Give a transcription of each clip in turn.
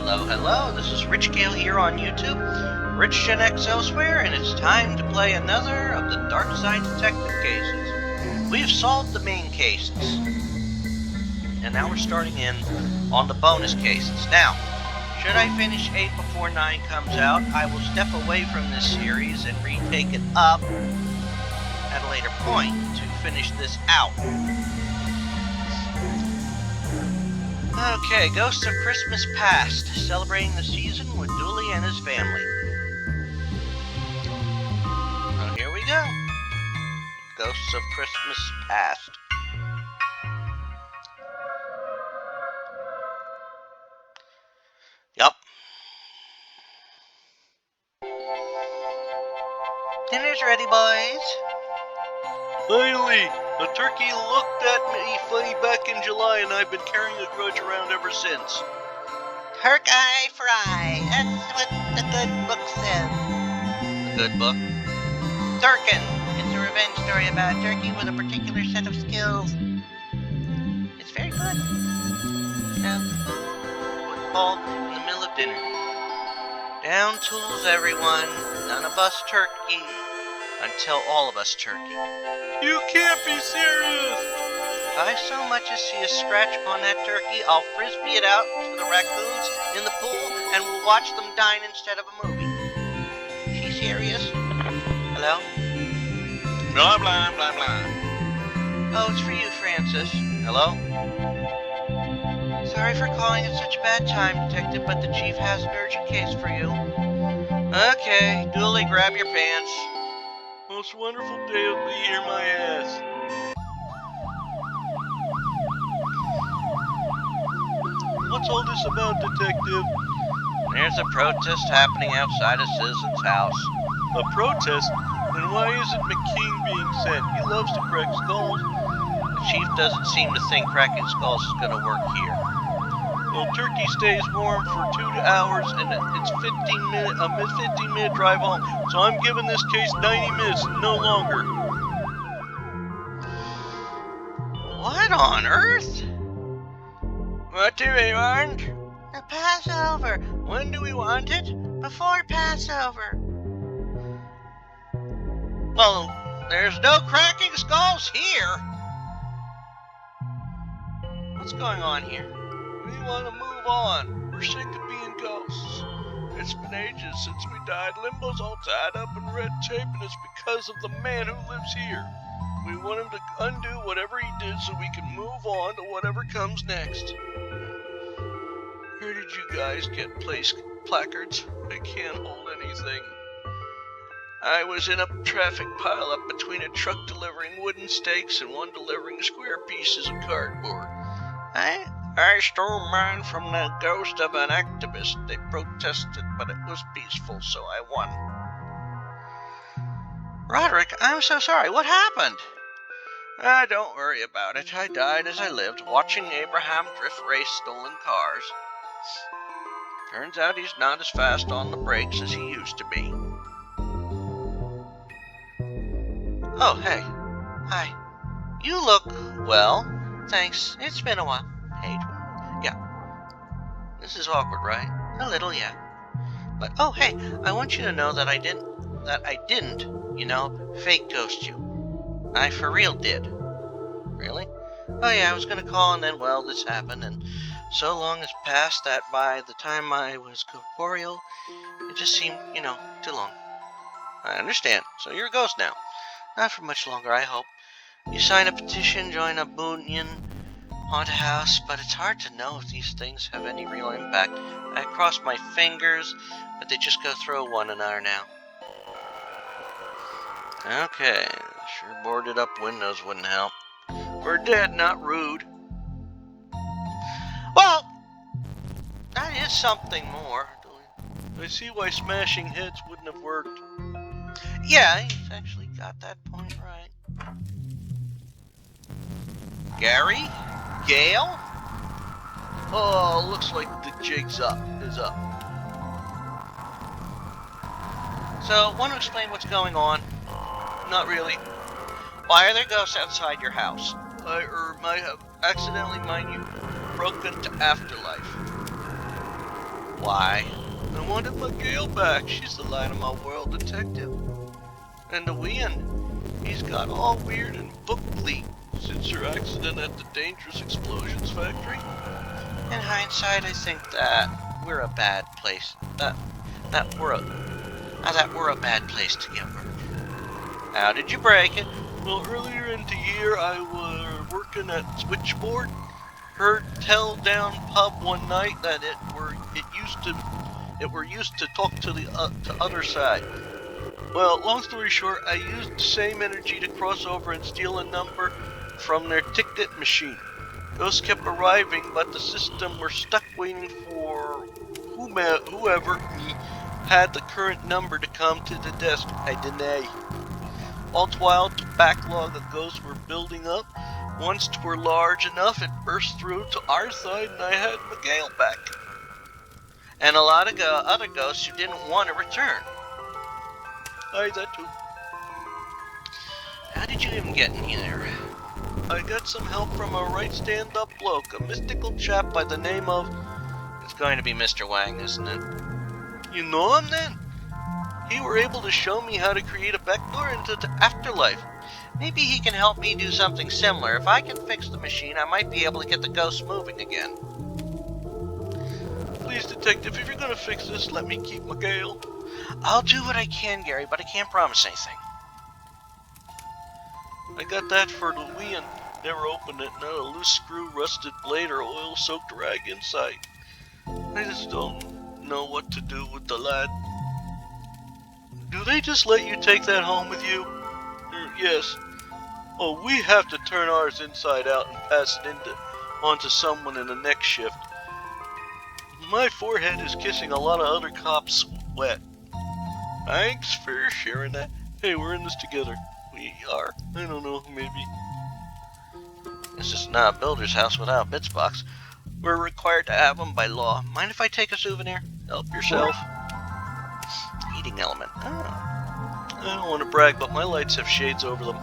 Hello, this is Rich Gale here on YouTube, Rich Gen X elsewhere, and it's time to play another of the Darkside Detective cases. We've solved the main cases, and now we're starting in on the bonus cases. Now, should I finish 8 before 9 comes out, I will step away from this series and retake it up at a later point to finish this out. Okay, Ghosts of Christmas Past, celebrating the season with Dooley and his family. Well, here we go. Ghosts of Christmas Past. Yup. Dinner's ready, boys. Finally, the turkey looked at me funny back in July, and I've been carrying a grudge around ever since. Turkey fry, that's what the good book says. The good book? Turkin! It's a revenge story about a turkey with a particular set of skills. It's very good. Football in the middle of dinner. Down tools, everyone. None of us turkey. Until all of us turkey. You can't be serious! If I so much as see a scratch on that turkey, I'll frisbee it out to the raccoons in the pool, and we'll watch them dine instead of a movie. Is she serious? Hello? Blah, blah, blah, blah. Oh, it's for you, Francis. Hello? Sorry for calling at such a bad time, Detective, but the chief has an urgent case for you. Okay, Dooley, grab your pants. Most wonderful day of the year, my ass. What's all this about, Detective? There's a protest happening outside a citizen's house. A protest? Then why isn't McKean being sent? He loves to crack skulls. The chief doesn't seem to think cracking skulls is going to work here. Well, turkey stays warm for 2 hours, and it's 15-minute drive home. So I'm giving this case 90 minutes, no longer. What on earth? What do we want? The Passover. When do we want it? Before Passover. Well, there's no cracking skulls here. What's going on here? We want to move on. We're sick of being ghosts. It's been ages since we died. Limbo's all tied up in red tape, and it's because of the man who lives here. We want him to undo whatever he did so we can move on to whatever comes next. Where did you guys get place placards? I can't hold anything. I was in a traffic pileup between a truck delivering wooden stakes and one delivering square pieces of cardboard. I stole mine from the ghost of an activist. They protested, but it was peaceful, so I won. Roderick, I'm so sorry. What happened? Don't worry about it. I died as I lived, watching Abraham drift race stolen cars. Turns out he's not as fast on the brakes as he used to be. Oh, hey. Hi. You look well. Thanks. It's been a while. Paige. Yeah. This is awkward, right? A little, yeah. But, oh, hey, I want you to know that I didn't, fake ghost you. I for real did. Really? Oh, yeah, I was gonna call and then, well, this happened, and so long has passed that by the time I was corporeal, it just seemed, too long. I understand. So you're a ghost now. Not for much longer, I hope. You sign a petition, join a union, haunt a house, but it's hard to know if these things have any real impact. I cross my fingers, but they just go through one another now. Okay, sure boarded up windows wouldn't help. We're dead, not rude. Well, that is something more. I see why smashing heads wouldn't have worked. Yeah, he's actually got that point right. Gary? Gale? Oh, looks like the jig's is up. So, want to explain what's going on? Not really. Why are there ghosts outside your house? I might have accidentally, mind you, broken into afterlife. Why? I wanted my Gale back. She's the light of my world, detective. And the Wien, he's got all weird and book-bleak since her accident at the dangerous explosions factory. In hindsight, I think that we're a bad place. That we're a bad place to get work. How did you break it? Well, earlier in the year, I was working at Switchboard. Heard tell down pub one night that it were used to talk to the other side. Well, long story short, I used the same energy to cross over and steal a number from their ticket machine. Those kept arriving, but the system were stuck waiting for whoever had the current number to come to the desk. I deny. All the while, the backlog of ghosts were building up. Once 'twere large enough, it burst through to our side, and I had Miguel back. And a lot of other ghosts who didn't want to return. Aye, that too. How did you even get in here? I got some help from a right stand-up bloke, a mystical chap by the name of... It's going to be Mr. Wang, isn't it? You know him then? He were able to show me how to create a backdoor into the afterlife. Maybe he can help me do something similar. If I can fix the machine, I might be able to get the ghosts moving again. Please, detective, if you're gonna fix this, let me keep Miguel. I'll do what I can, Gary, but I can't promise anything. I got that for the Wien. Never opened it, not a loose screw, rusted blade, or oil-soaked rag inside. I just don't know what to do with the lad. Do they just let you take that home with you? Yes. Oh, we have to turn ours inside out and pass it onto someone in the next shift. My forehead is kissing a lot of other cops wet. Thanks for sharing that. Hey, we're in this together. We are. I don't know, maybe. This is not a builder's house without bits box. We're required to have them by law. Mind if I take a souvenir? Help yourself. Heating element. Oh. I don't want to brag, but my lights have shades over them.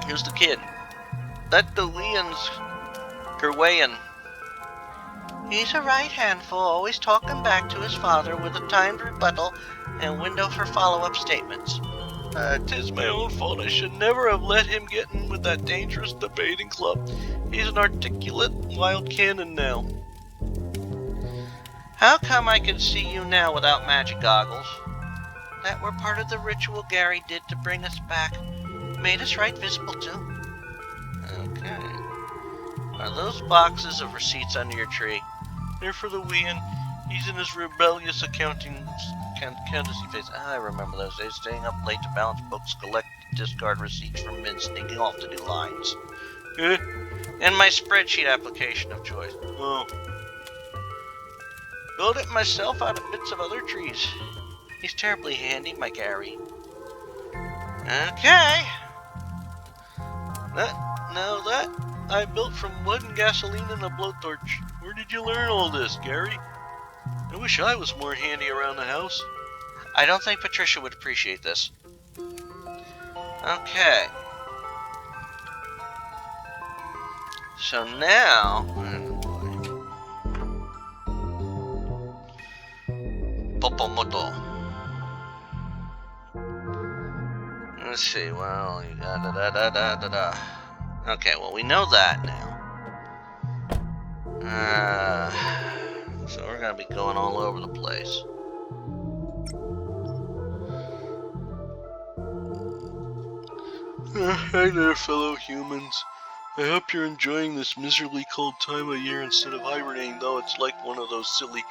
Here's the kid. That Delian's Gerwayan. He's a right handful, always talking back to his father with a timed rebuttal and window for follow-up statements. 'Tis my own fault. I should never have let him get in with that dangerous debating club. He's an articulate wild cannon now. How come I can see you now without magic goggles? That were part of the ritual Gary did to bring us back. Made us right visible, too. Okay. Are those boxes of receipts under your tree? They're for the Wien. He's in his rebellious accountancy phase. I remember those days, staying up late to balance books, collect, discard receipts from men, sneaking off to do lines. Eh? And my spreadsheet application of choice. Oh. Built it myself out of bits of other trees. He's terribly handy, my Gary. Okay. That I built from wood and gasoline and a blowtorch. Where did you learn all this, Gary? I wish I was more handy around the house. I don't think Patricia would appreciate this. Okay. So now... Popomoto. Let's see, well, you got da-da-da-da-da-da. Okay, well, we know that now. So we're gonna be going all over the place. Hi there, fellow humans. I hope you're enjoying this miserably cold time of year instead of hibernating, though it's like one of those silly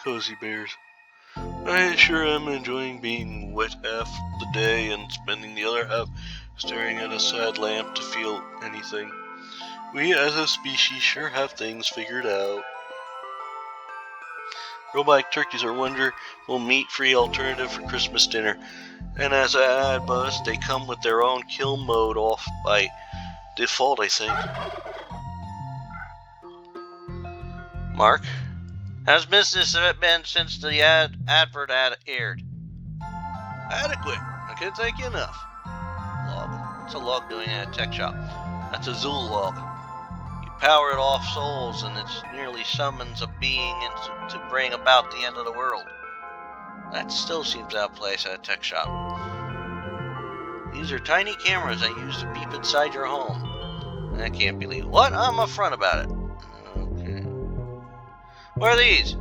cozy bears. I sure am enjoying being wet half the day and spending the other half staring at a sad lamp to feel anything. We as a species sure have things figured out. Robotic turkeys are a wonderful meat-free alternative for Christmas dinner. And as I add buzz, they come with their own kill mode off by default, I think. Mark, how's business been since the advert aired? Adequate. I can't thank you enough. Log. What's a log doing at a tech shop? That's a Zul log. You powered off souls, and it nearly summons a being to bring about the end of the world. That still seems out of place at a tech shop. These are tiny cameras I use to peep inside your home. I can't believe what? I'm upfront about it. Okay. What are these?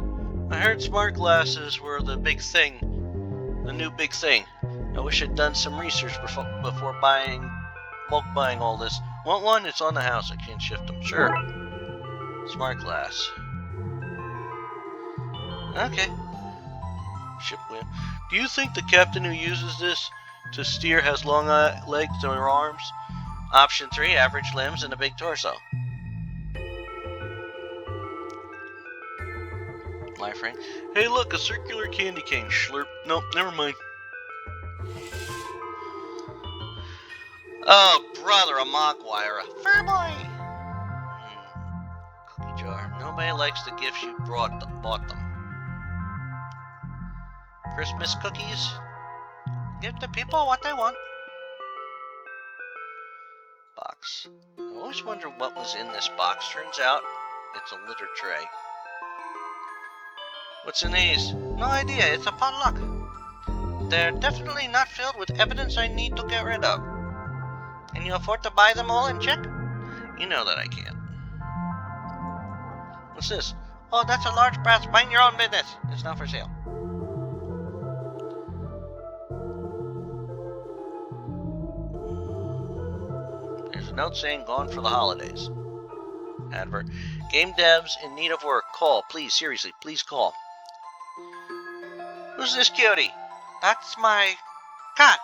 I heard smart glasses were the big thing. The new big thing. I wish I'd done some research before bulk buying all this. Want one? It's on the house. I can't shift them. Sure. Smart glass. Okay. Ship wheel. Do you think the captain who uses this to steer has long legs or arms? Option 3, average limbs and a big torso. My friend. Hey look, a circular candy cane. Slurp. Nope, never mind. Oh, brother, a Mogwire, a fur boy. Cookie jar. Nobody likes the gifts you bought them. Christmas cookies. Give the people what they want. Box. I always wonder what was in this box. Turns out, it's a litter tray. What's in these? No idea. It's a potluck. They're definitely not filled with evidence I need to get rid of. Can you afford to buy them all in check? You know that I can't. What's this? Oh, that's a large brass. Mind your own business. It's not for sale. There's a note saying gone for the holidays. Advert. Game devs in need of work. Call. Please, seriously, please call. Who's this cutie? That's my cat.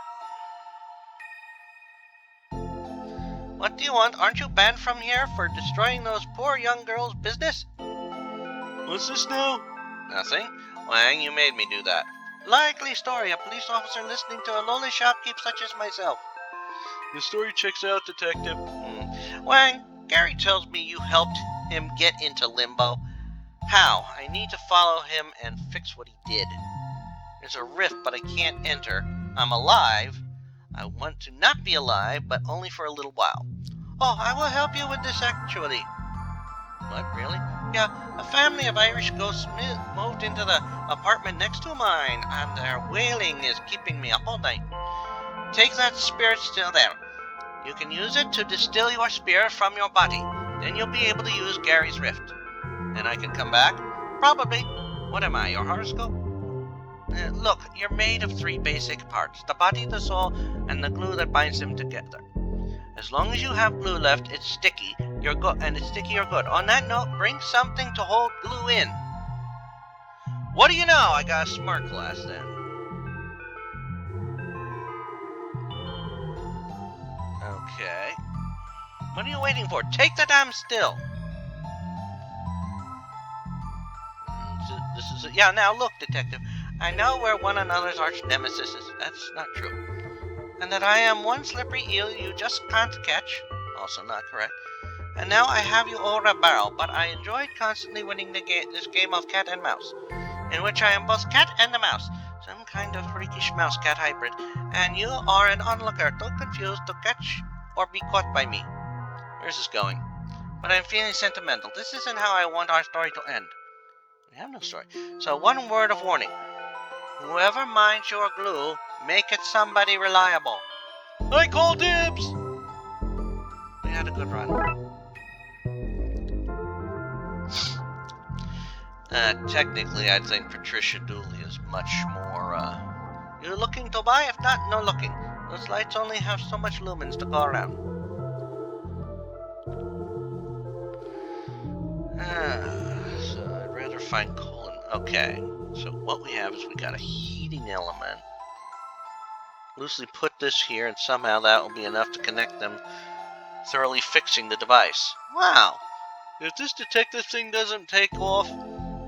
What do you want? Aren't you banned from here for destroying those poor young girls' business? What's this now? Nothing. Wang, you made me do that. Likely story. A police officer listening to a lowly shopkeep such as myself. The story checks out, Detective. Wang, Gary tells me you helped him get into limbo. How? I need to follow him and fix what he did. There's a rift, but I can't enter. I'm alive. I want to not be alive, but only for a little while. Oh, I will help you with this actually. What, really? Yeah, a family of Irish ghosts moved into the apartment next to mine, and their wailing is keeping me up all night. Take that spirit still there. You can use it to distill your spirit from your body. Then you'll be able to use Gary's rift. And I can come back? Probably. What am I, your horoscope? Look, you're made of 3 basic parts. The body, the soul, and the glue that binds them together. As long as you have glue left, it's sticky. You're good, and it's sticky, you're good. On that note, bring something to hold glue in. What do you know? I got a smart glass then. Okay. What are you waiting for? Take the damn still. This is it. Yeah, now look, Detective. I know we're one another's arch nemesis. That's not true. And that I am one slippery eel you just can't catch. Also not correct. And now I have you over a barrel, but I enjoyed constantly winning this game of cat and mouse, in which I am both cat and a mouse, some kind of freakish mouse-cat hybrid, and you are an onlooker, too confused to catch or be caught by me. Where's this going? But I'm feeling sentimental. This isn't how I want our story to end. We have no story. So one word of warning. Whoever minds your glue, make it somebody reliable. I call dibs! We had a good run. Technically, I think Patricia Dooley is much more, You're looking to buy? If not, no looking. Those lights only have so much lumens to go around. So I'd rather find coal. Okay, so what we have is we got a heating element. Loosely put this here, and somehow that will be enough to connect them, thoroughly fixing the device. Wow! If this detective thing doesn't take off,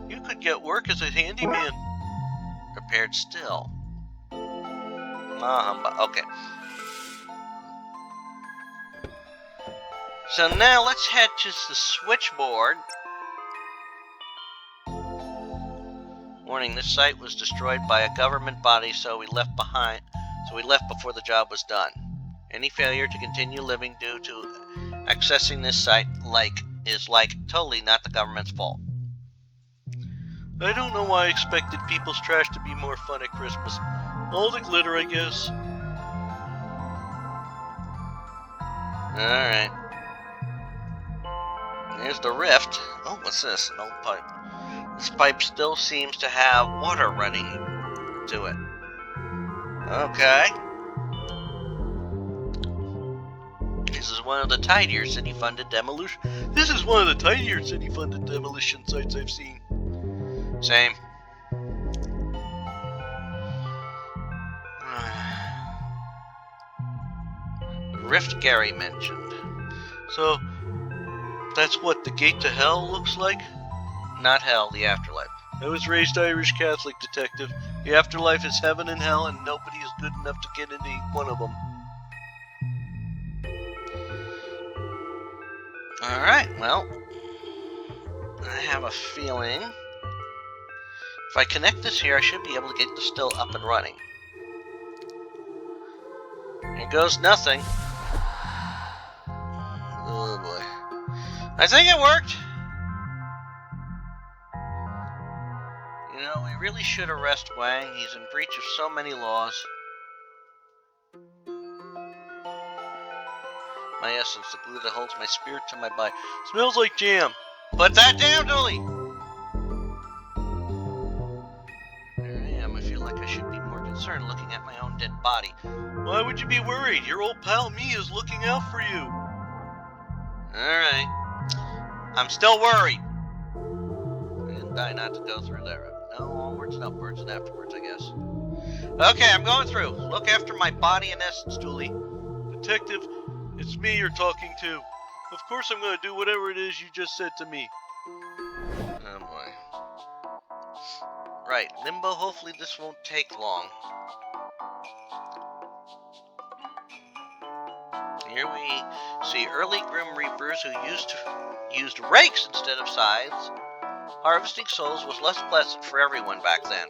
you could get work as a handyman. Prepared still. Okay. So now let's head to the switchboard. Warning, this site was destroyed by a government body, so we left before the job was done. Any failure to continue living due to accessing this site, like is like totally not the government's fault. I don't know why I expected people's trash to be more fun at Christmas. All the glitter, I guess. Alright. Here's the rift. Oh, what's this? An old pipe. This pipe still seems to have water running to it. Okay. This is one of the tidier city-funded demolition. This is one of the tinier city-funded demolition sites I've seen. Same. Rift Gary mentioned. So, that's what the gate to hell looks like? Not hell, the afterlife. I was raised Irish Catholic, Detective. The afterlife is heaven and hell, and nobody is good enough to get into one of them. Alright, well, I have a feeling if I connect this here, I should be able to get the still up and running. Here goes nothing. Oh boy. I think it worked. You know, we really should arrest Wang. He's in breach of so many laws. My essence, the glue that holds my spirit to my body. Smells like jam. Put that down, Dooley! There I am. I feel like I should be more concerned looking at my own dead body. Why would you be worried? Your old pal me is looking out for you. Alright. I'm still worried. I didn't die not to go through that road. No, onwards and upwards and afterwards, I guess. Okay, I'm going through. Look after my body and essence, Dooley. Detective, it's me you're talking to. Of course I'm going to do whatever it is you just said to me. Oh boy. Right, Limbo, hopefully this won't take long. Here we see early Grim Reapers who used rakes instead of scythes. Harvesting souls was less pleasant for everyone back then.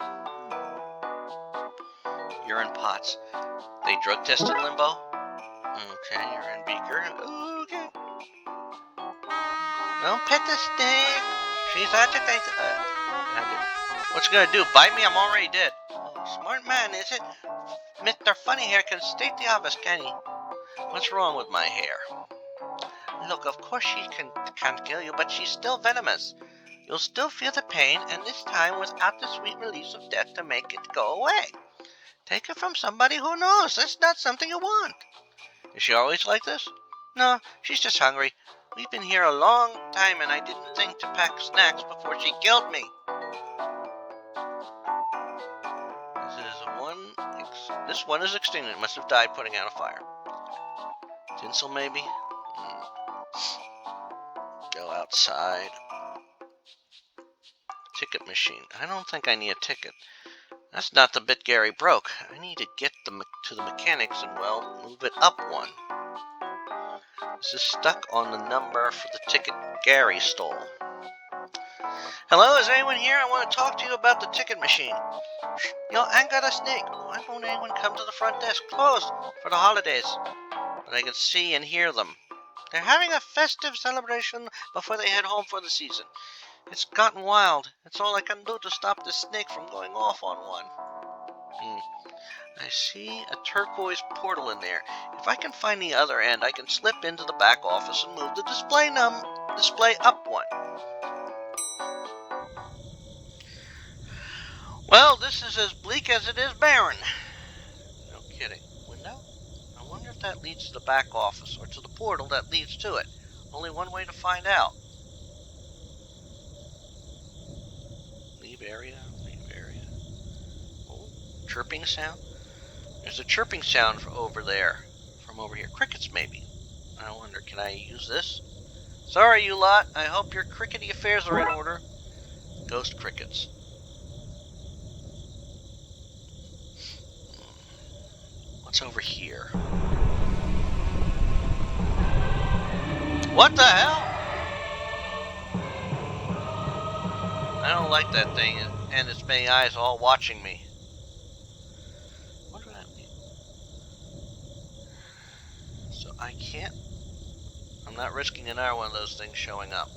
Urine pots. They drug tested Limbo? Okay, urine beaker. Okay. Don't pet the snake. She's agitated. What's she gonna do? Bite me? I'm already dead. Oh, smart man, is it? Mr. Funny Hair can state the obvious, can he? What's wrong with my hair? Look, of course she can't kill you, but she's still venomous. You'll still feel the pain, and this time without the sweet release of death to make it go away. Take it from somebody who knows. That's not something you want. Is she always like this? No, she's just hungry. We've been here a long time, and I didn't think to pack snacks before she killed me. This one is extinct. It must have died putting out a fire. Tinsel, maybe? Go outside. Ticket machine. I don't think I need a ticket. That's not the bit Gary broke. I need to get to the mechanics and, well, move it up one. This is stuck on the number for the ticket Gary stole. Hello, is anyone here? I want to talk to you about the ticket machine. Yo, I got a snake. Why won't anyone come to the front desk? Closed for the holidays. But I can see and hear them. They're having a festive celebration before they head home for the season. It's gotten wild. It's all I can do to stop this snake from going off on one. I see a turquoise portal in there. If I can find the other end, I can slip into the back office and move the display up one. Well, this is as bleak as it is barren. No kidding. Window? I wonder if that leads to the back office or to the portal that leads to it. Only one way to find out. Leave area. Oh, chirping sound. There's a chirping sound from over here. Crickets, maybe. I wonder, can I use this? Sorry, you lot. I hope your crickety affairs are in order. Ghost crickets. What's over here? What the hell? I don't like that thing and its many eyes all watching me. What do that mean? So I can't... I'm not risking another one of those things showing up.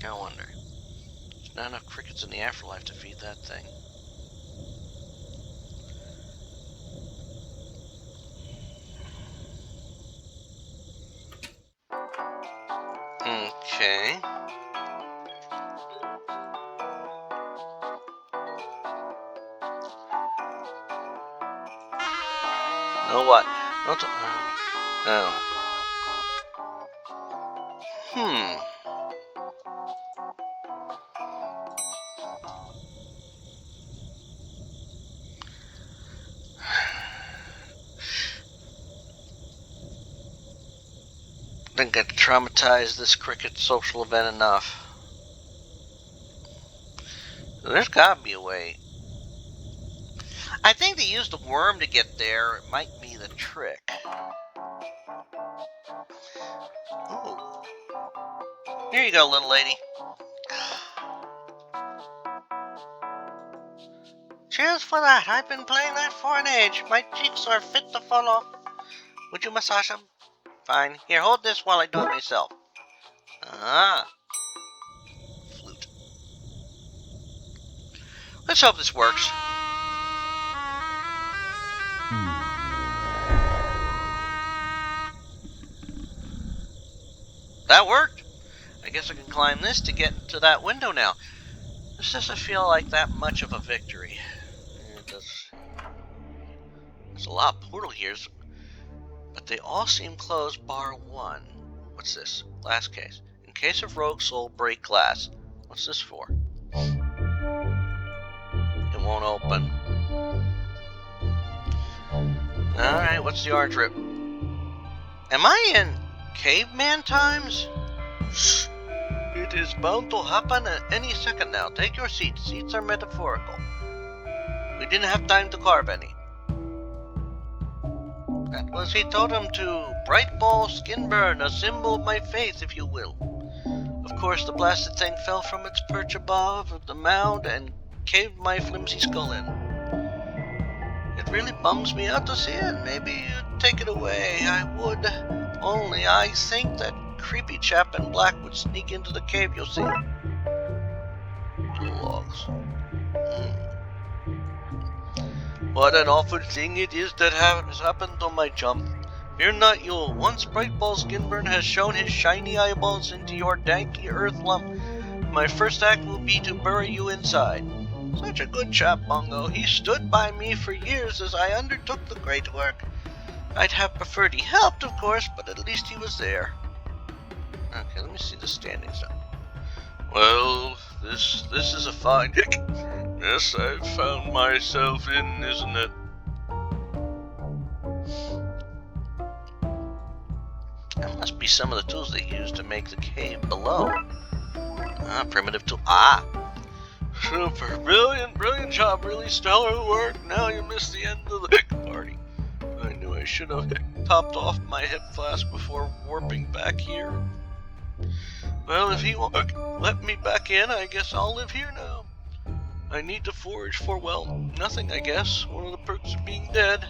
I wonder. There's not enough crickets in the afterlife to feed that thing. Okay. Know what? Oh. Didn't get to traumatize this cricket social event enough. There's gotta be a way. I think they used a worm to get there. It might be the trick. Ooh. Here you go, little lady. Cheers for that. I've been playing that for an age. My cheeks are fit to fall off. Would you massage them? Fine. Here, hold this while I do it myself. Ah. Flute. Let's hope this works. That worked. I guess I can climb this to get to that window now. This doesn't feel like that much of a victory. It does. There's a lot of portal here, but they all seem closed bar one. What's this? Glass case. In case of rogue soul, break glass. What's this for? It won't open. Alright, what's the orange rip? Am I in caveman times? It is bound to happen at any second now. Take your seat. Seats are metaphorical. We didn't have time to carve any. That was he told him to. Bright ball, skin burn, a symbol of my faith, if you will. Of course, the blasted thing fell from its perch above the mound and caved my flimsy skull in. It really bums me out to see it. Maybe you'd take it away. I would. Only I think that creepy chap in black would sneak into the cave, you'll see. Logs. What an awful thing it is that has happened on my jump. Fear not, Yule. Once Brightball Skinburn has shown his shiny eyeballs into your danky earth lump, my first act will be to bury you inside. Such a good chap, Bongo. He stood by me for years as I undertook the great work. I'd have preferred he helped, of course, but at least he was there. Okay, let me see the standings now. Well, this is a fine mess I've found myself in, isn't it? That must be some of the tools they used to make the cave below. Primitive tool. Super. Brilliant job. Really stellar work. Now you missed the end of the party. I knew I should have topped off my hip flask before warping back here. Well, if he won't let me back in, I guess I'll live here now. I need to forage for, well, nothing, I guess. One of the perks of being dead.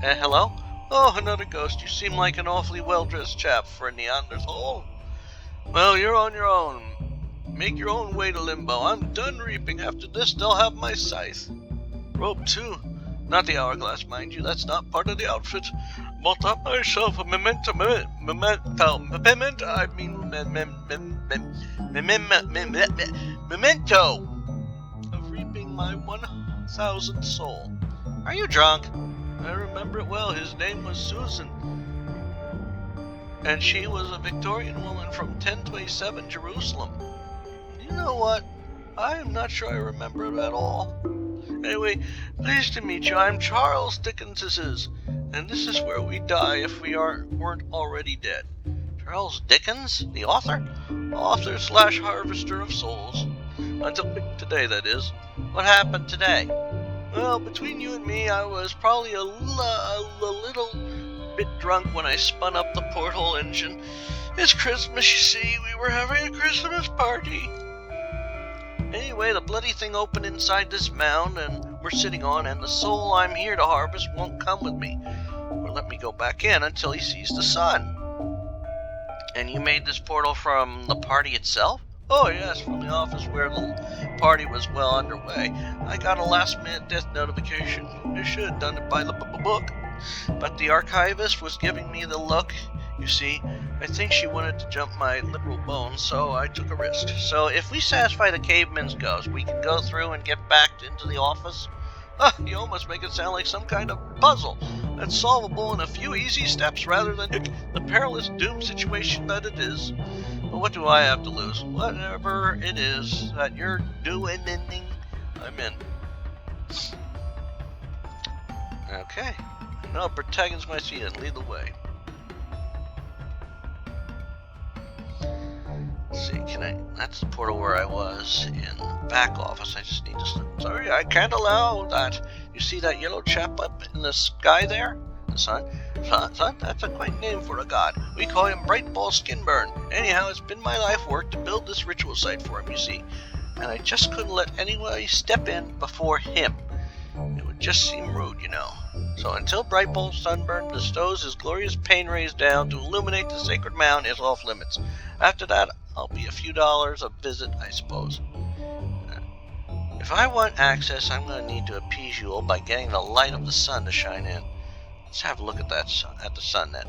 Hello? Oh, another ghost. You seem like an awfully well-dressed chap for a Neanderthal. Well, you're on your own. Make your own way to Limbo. I'm done reaping. After this, they'll have my scythe. Rope, too. Not the hourglass, mind you. That's not part of the outfit. Bought up myself a memento of reaping my 1,000th soul. Are you drunk? I remember it well. His name was Susan, and she was a Victorian woman from 1027 Jerusalem. You know what? I'm not sure I remember it at all. Anyway, pleased to meet you. I'm Charles Dickens, and this is where we die if we weren't already dead. Charles Dickens? The author? Author/harvester of souls. Until today, that is. What happened today? Well, between you and me, I was probably a little bit drunk when I spun up the porthole engine. It's Christmas, you see. We were having a Christmas party. Anyway, the bloody thing opened inside this mound and we're sitting on, and the soul I'm here to harvest won't come with me. never let me go back in until he sees the sun. And you made this portal from the party itself? Oh yes, from the office where the party was well underway. I got a last-minute death notification. I should have done it by the book. But the archivist was giving me the look. You see, I think she wanted to jump my literal bones, so I took a risk. So if we satisfy the caveman's ghost, we can go through and get back into the office? You almost make it sound like some kind of puzzle that's solvable in a few easy steps rather than the perilous doom situation that it is. But what do I have to lose? Whatever it is that you're doing, I'm in. Okay. Now protagonist my seat and lead the way. Let's see, that's the portal where I was in the back office. I just need to... Sorry, I can't allow that. You see that yellow chap up in the sky there? The sun? Son, that's a quaint name for a god. We call him Bright Ball Skinburn. Anyhow, it's been my life work to build this ritual site for him, you see. And I just couldn't let anybody step in before him. It would just seem rude, you know. So until Bright Ball Sunburn bestows his glorious pain rays down to illuminate the sacred mound, it's off limits. After that, I'll be a few dollars a visit, I suppose. If I want access, I'm going to need to appease you all by getting the light of the sun to shine in. Let's have a look at that at the sun then.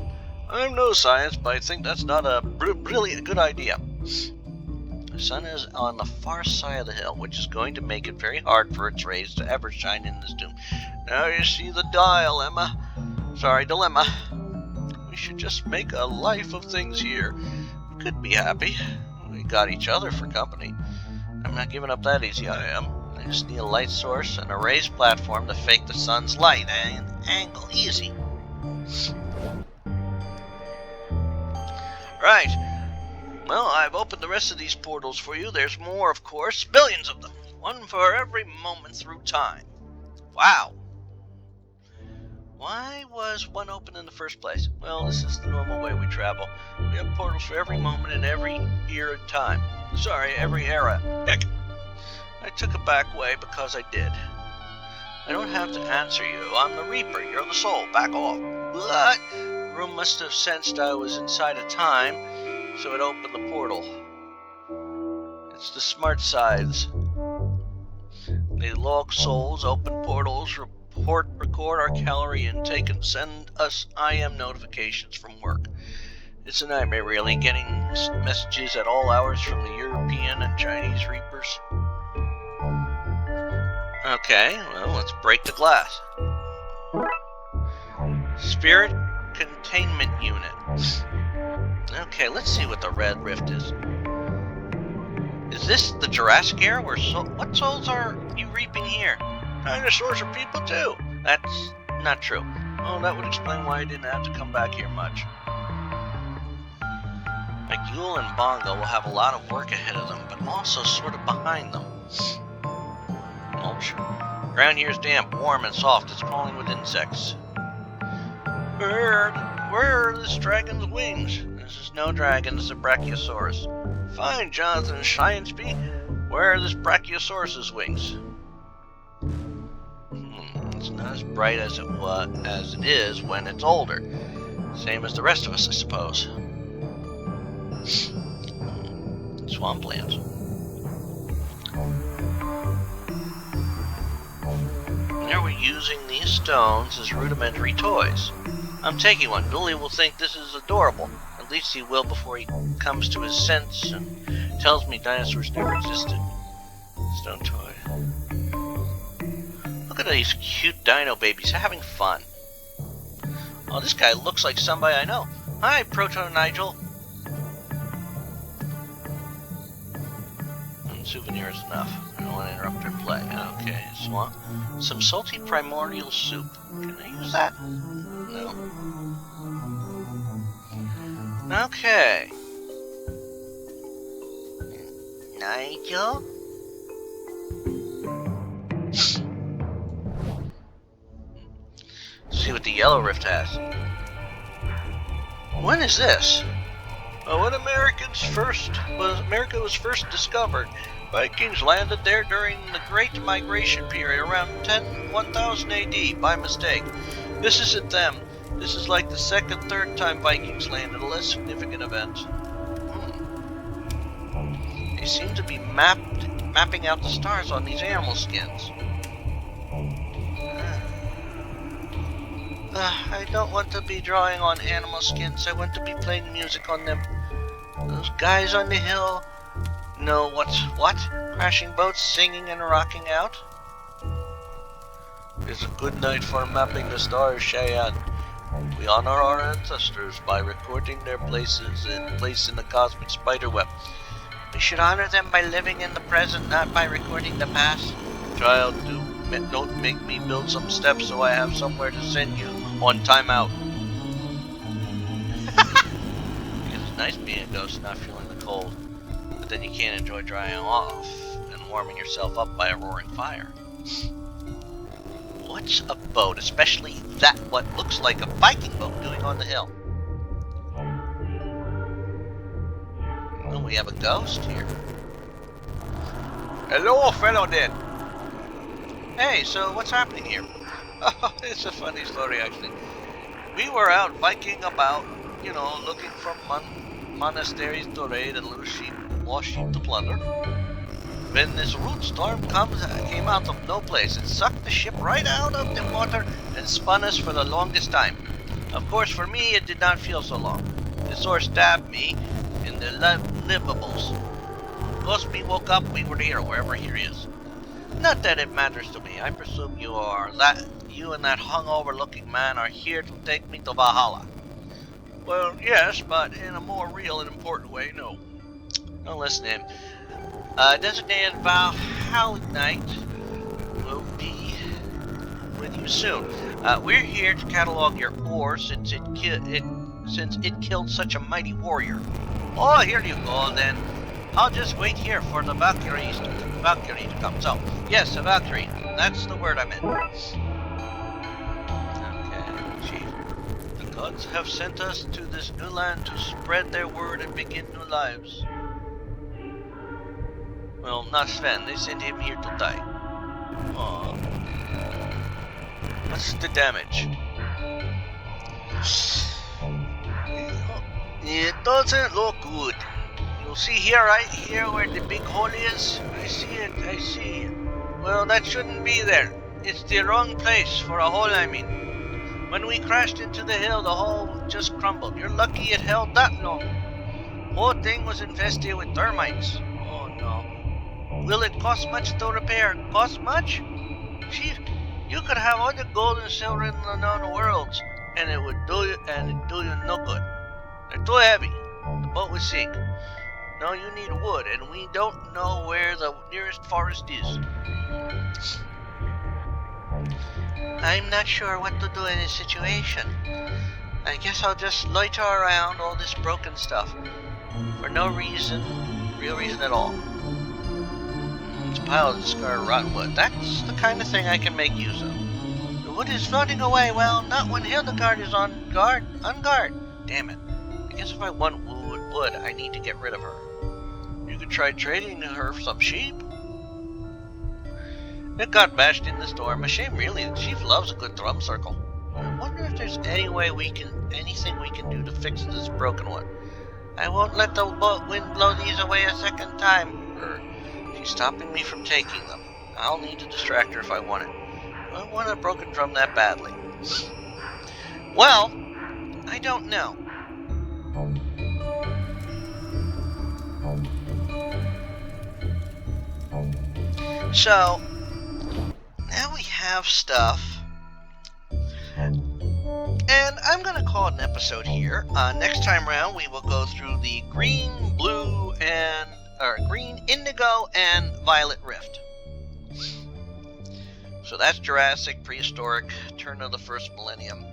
I'm no science, but I think that's not a really good idea. The sun is on the far side of the hill, which is going to make it very hard for its rays to ever shine in this doom. Now you see the dilemma. We should just make a life of things here. We could be happy. We got each other for company. I'm not giving up that easy, I am. I just need a light source and a raised platform to fake the sun's light and angle. Easy. Right. Well, I've opened the rest of these portals for you. There's more, of course. Billions of them. One for every moment through time. Wow. Why was one open in the first place? Well, this is the normal way we travel. We have portals for every moment in every year and time. Sorry, every era. Heck. I took a back way because I did. I don't have to answer you. I'm the Reaper. You're the soul. Back off. What? The room must have sensed I was inside of time, so it opened the portal. It's the smart sides. They log souls, open portals, record our calorie intake, and send us IM notifications from work. It's a nightmare, really, getting messages at all hours from the European and Chinese Reapers. Okay, well, let's break the glass. Spirit Containment Unit. Okay, let's see what the Red Rift is. Is this the Jurassic era? What souls are you reaping here? Dinosaurs are people too. That's not true. Oh, that would explain why I didn't have to come back here much. McYule and Bongo will have a lot of work ahead of them, but also sort of behind them. Mulch. Ground here is damp, warm, and soft. It's crawling with insects. Where are this dragon's wings? This is no dragon, this is a Brachiosaurus. Fine, Jonathan Shinesby. Where are this Brachiosaurus's wings? It's not as bright as it is when it's older. Same as the rest of us, I suppose. Swamplands. There we're using these stones as rudimentary toys. I'm taking one. Billy will think this is adorable. At least he will before he comes to his sense and tells me dinosaurs never existed. Stone toy. Look at these cute dino babies having fun. Oh, this guy looks like somebody I know. Hi, Proto Nigel. Souvenir is enough. I don't want to interrupt her play. Okay, swamp. Some salty primordial soup. Can I use that? No. Okay. Nigel? See what the Yellow Rift has. When is this? When America was first discovered, Vikings landed there during the Great Migration period around 10,000 AD by mistake. This isn't them. This is like the second, third time Vikings landed a less significant event. They seem to be mapping out the stars on these animal skins. I don't want to be drawing on animal skins. I want to be playing music on them. Those guys on the hill know what's what? Crashing boats, singing and rocking out. It's a good night for mapping the stars, Cheyenne. We honor our ancestors by recording their places and place in the cosmic spiderweb. We should honor them by living in the present, not by recording the past. Child, don't make me build some steps so I have somewhere to send you on timeout. It's nice being a ghost, not feeling the cold. But then you can't enjoy drying off and warming yourself up by a roaring fire. What's a boat, especially that what looks like a Viking boat, doing on the hill? Oh, we have a ghost here. Hello, fellow dead. Hey, so what's happening here? Oh, it's a funny story, actually. We were out Viking about, looking for monasteries to raid and lost sheep to plunder. When this root storm came out of no place, it sucked the ship right out of the water and spun us for the longest time. Of course, for me, it did not feel so long. The sword stabbed me in the livables. Once we woke up, we were here, wherever here is. Not that it matters to me. I presume you and that hungover-looking man are here to take me to Valhalla. Well, yes, but in a more real and important way, no. Don't listen to him. Designated Valhalla Night will be with you soon. We're here to catalog your ore since it killed such a mighty warrior. Oh, here you go then. I'll just wait here for the Valkyrie to come. So, yes, a Valkyrie. That's the word I meant. Okay, Chief. The gods have sent us to this new land to spread their word and begin new lives. Well, not Sven. They sent him here to die. Oh. What's the damage? It doesn't look good. You'll see here, right here where the big hole is. I see it. Well, that shouldn't be there. It's the wrong place for a hole, I mean. When we crashed into the hill, the hole just crumbled. You're lucky it held that long. Whole thing was infested with termites. Oh no. Will it cost much to repair? Cost much? Chief, you could have all the gold and silver in the known worlds, and it would do you no good. They're too heavy. The boat would sink. No, you need wood, and we don't know where the nearest forest is. I'm not sure what to do in this situation. I guess I'll just loiter around all this broken stuff. For no real reason at all. It's a pile of discarded rotten wood. That's the kind of thing I can make use of. The wood is floating away. Well, not when Hildegard is on guard. Damn it. I guess if I want wood, I need to get rid of her. You could try trading her for some sheep. It got bashed in the storm. A shame, really. The chief loves a good drum circle. I wonder if there's anything we can do to fix this broken one. I won't let the wind blow these away a second time. She's stopping me from taking them. I'll need to distract her if I want it. I want a broken drum that badly. Well, I don't know. So, now we have stuff. And I'm going to call it an episode here. Next time round, we will go through the green, indigo, and violet rift. So that's Jurassic, prehistoric, turn of the first millennium.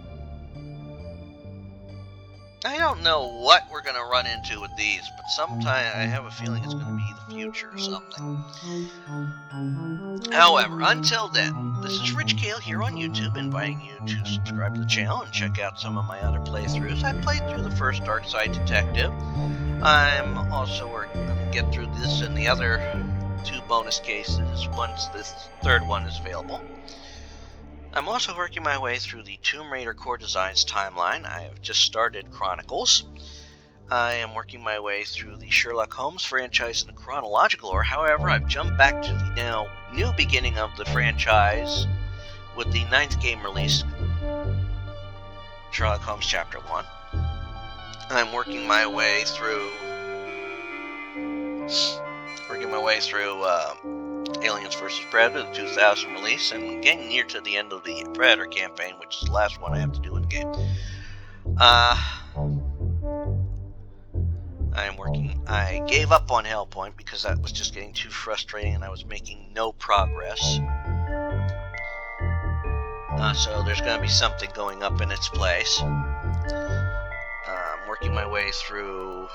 I don't know what we're going to run into with these, but sometime I have a feeling it's going to be the future or something. However, until then, this is Rich Kale here on YouTube, inviting you to subscribe to the channel and check out some of my other playthroughs. I played through the first Darkside Detective. I'm also going to get through this and the other 2 bonus cases once this third one is available. I'm also working my way through the Tomb Raider Core Designs timeline. I have just started Chronicles. I am working my way through the Sherlock Holmes franchise in the chronological order. However, I've jumped back to the now new beginning of the franchise with the 9th game release, Sherlock Holmes Chapter 1. I'm working my way through Aliens vs. Predator, the 2000 release, and getting near to the end of the Predator campaign, which is the last one I have to do in the game. I gave up on Hellpoint because that was just getting too frustrating and I was making no progress. So there's going to be something going up in its place. I'm working my way through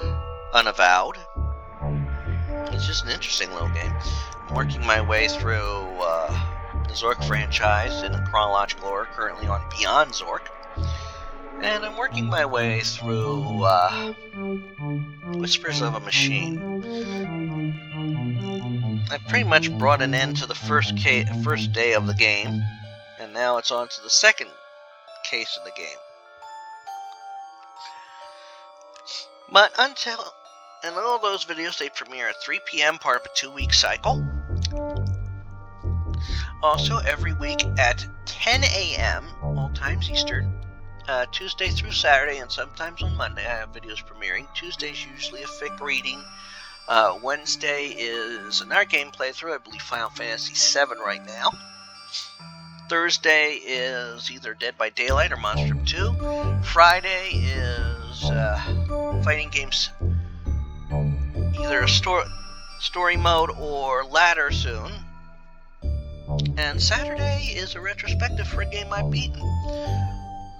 Unavowed. It's just an interesting little game. I'm working my way through the Zork franchise in a chronological order, currently on Beyond Zork. And I'm working my way through Whispers of a Machine. I've pretty much brought an end to the first day of the game, and now it's on to the second case of the game. But and all those videos, they premiere at 3 p.m., part of a 2-week cycle. Also, every week at 10 a.m., all times Eastern, Tuesday through Saturday, and sometimes on Monday, I have videos premiering. Tuesday's usually a fic reading. Wednesday is another game playthrough, I believe Final Fantasy VII right now. Thursday is either Dead by Daylight or Monstrum 2. Friday is fighting games, either a story mode or ladder soon. And Saturday is a retrospective for a game I've beaten.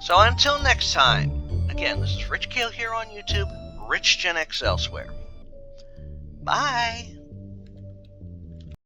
So until next time, again, this is Rich Kale here on YouTube, Rich Gen X elsewhere. Bye!